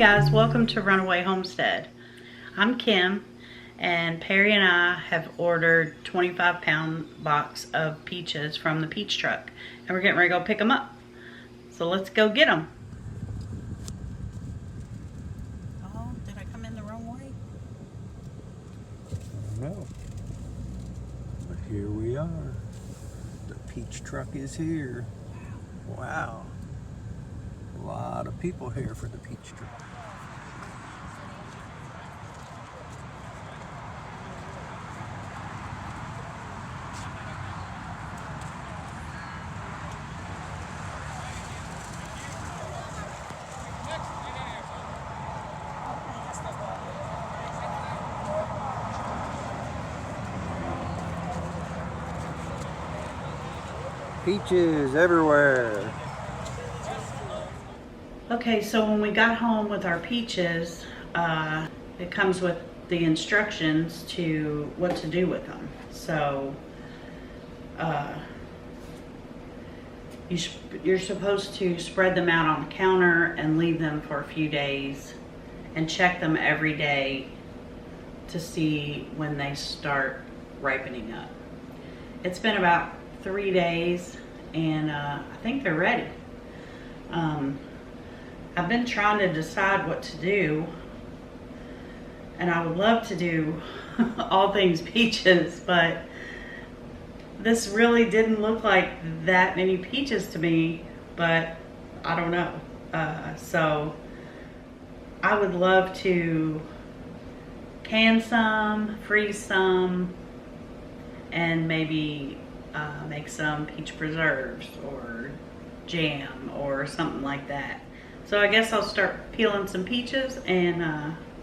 guys, welcome to Runaway Homestead. I'm Kim, and Perry and I have ordered 25-pound box of peaches from the peach truck, and we're getting ready to go pick them up. So let's go get them. Oh, did I come in the wrong way? No. But here we are. The peach truck is here. Wow. A lot of people here for the peach truck. Peaches everywhere. Okay, so when we got home with our peaches, it comes with the instructions to what to do with them. So you're supposed to spread them out on the counter and leave them for a few days and check them every day to see when they start ripening up. It's been about 3 days and I think they're ready. I've been trying to decide what to do, and I would love to do all things peaches, but this really didn't look like that many peaches to me, but I don't know. So I would love to can some, freeze some, and maybe make some peach preserves or jam or something like that. So I guess I'll start peeling some peaches and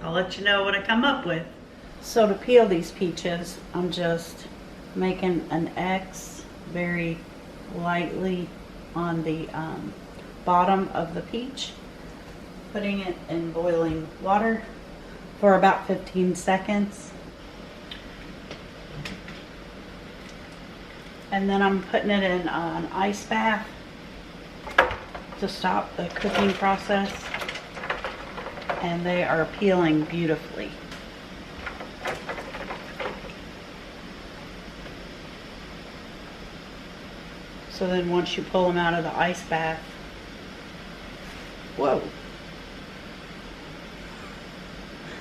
I'll let you know what I come up with. So to peel these peaches, I'm just making an X very lightly on the bottom of the peach, putting it in boiling water for about 15 seconds. And then I'm putting it in an ice bath to stop the cooking process, and they are peeling beautifully. So then once you pull them out of the ice bath, whoa,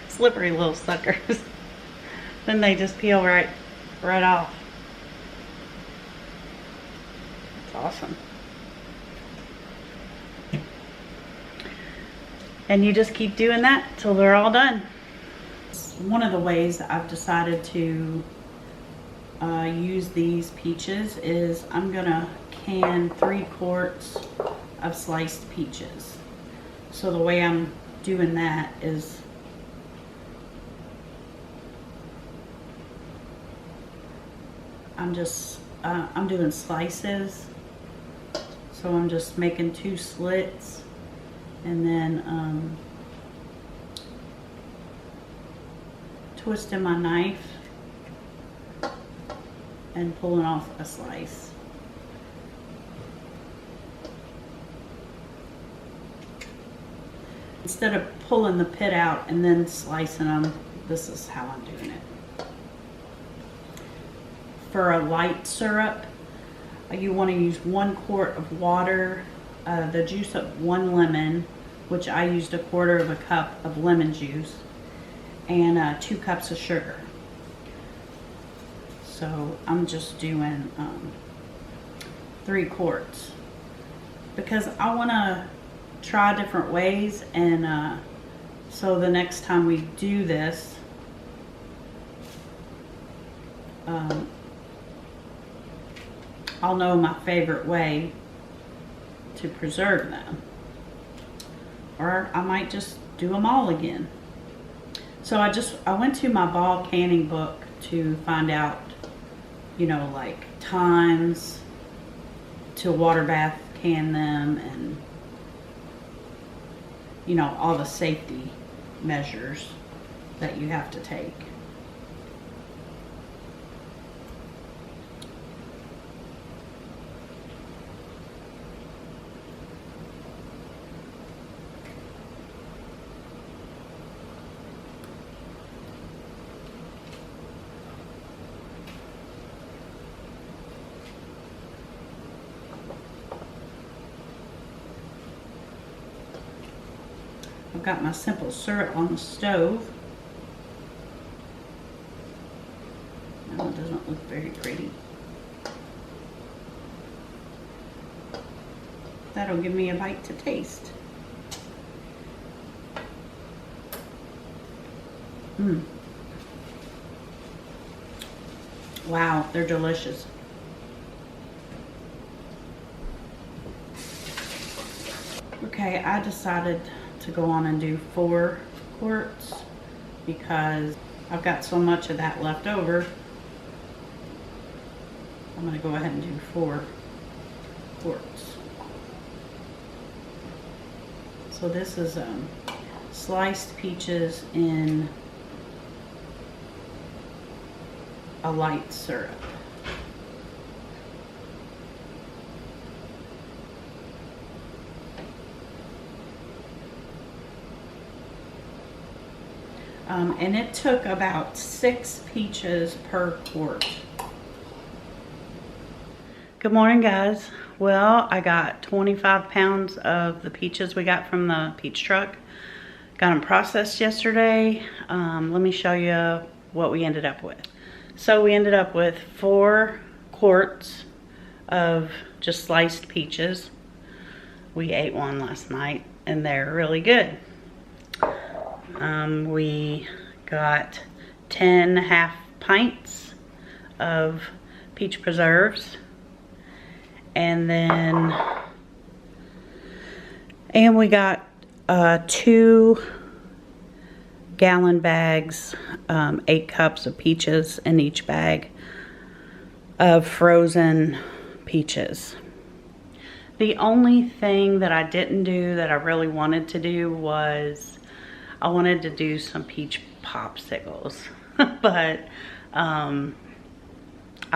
slippery little suckers. Then they just peel right off. It's awesome. And you just keep doing that till they're all done. One of the ways I've decided to use these peaches is I'm gonna can 3 quarts of sliced peaches. So the way I'm doing that is I'm doing slices. So I'm just making 2 slits, and then twisting my knife and pulling off a slice. Instead of pulling the pit out and then slicing them, this is how I'm doing it. For a light syrup, you want to use 1 quart of water, the juice of 1 lemon, which I used 1/4 cup of lemon juice, and 2 cups of sugar. So I'm just doing 3 quarts because I want to try different ways, and so the next time we do this, I'll know my favorite way to preserve them. Or I might just do them all again. So I went to my ball canning book to find out, you know, like times to water bath can them, and you know, all the safety measures that you have to take. got my simple syrup on the stove. That one doesn't look very pretty. That'll give me a bite to taste. Wow, they're delicious. Okay, I decided to go on and do 4 quarts because I've got so much of that left over. I'm going to go ahead and do 4 quarts. So this is sliced peaches in a light syrup. And it took about 6 peaches per quart. Good morning, guys. Well, I got 25 pounds of the peaches we got from the peach truck. Got them processed yesterday. Let me show you what we ended up with. So we ended up with 4 quarts of just sliced peaches. We ate one last night and they're really good. We got 10 half pints of peach preserves, and then we got 2 gallon bags, 8 cups of peaches in each bag of frozen peaches. The only thing that I didn't do that I really wanted to do was I wanted to do some peach popsicles, but I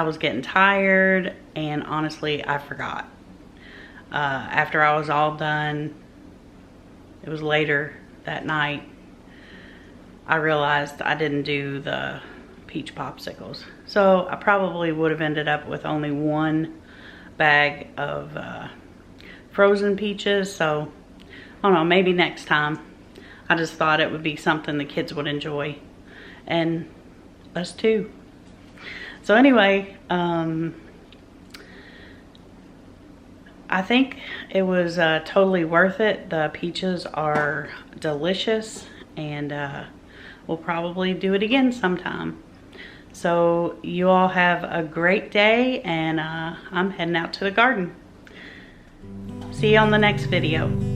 was getting tired and honestly I forgot. After I was all done, it was later that night, I realized I didn't do the peach popsicles. So I probably would have ended up with only 1 bag of frozen peaches. So I don't know, maybe next time. I just thought it would be something the kids would enjoy, and us too. So anyway, I think it was totally worth it. The peaches are delicious, and we'll probably do it again sometime. So you all have a great day, and I'm heading out to the garden. See you on the next video.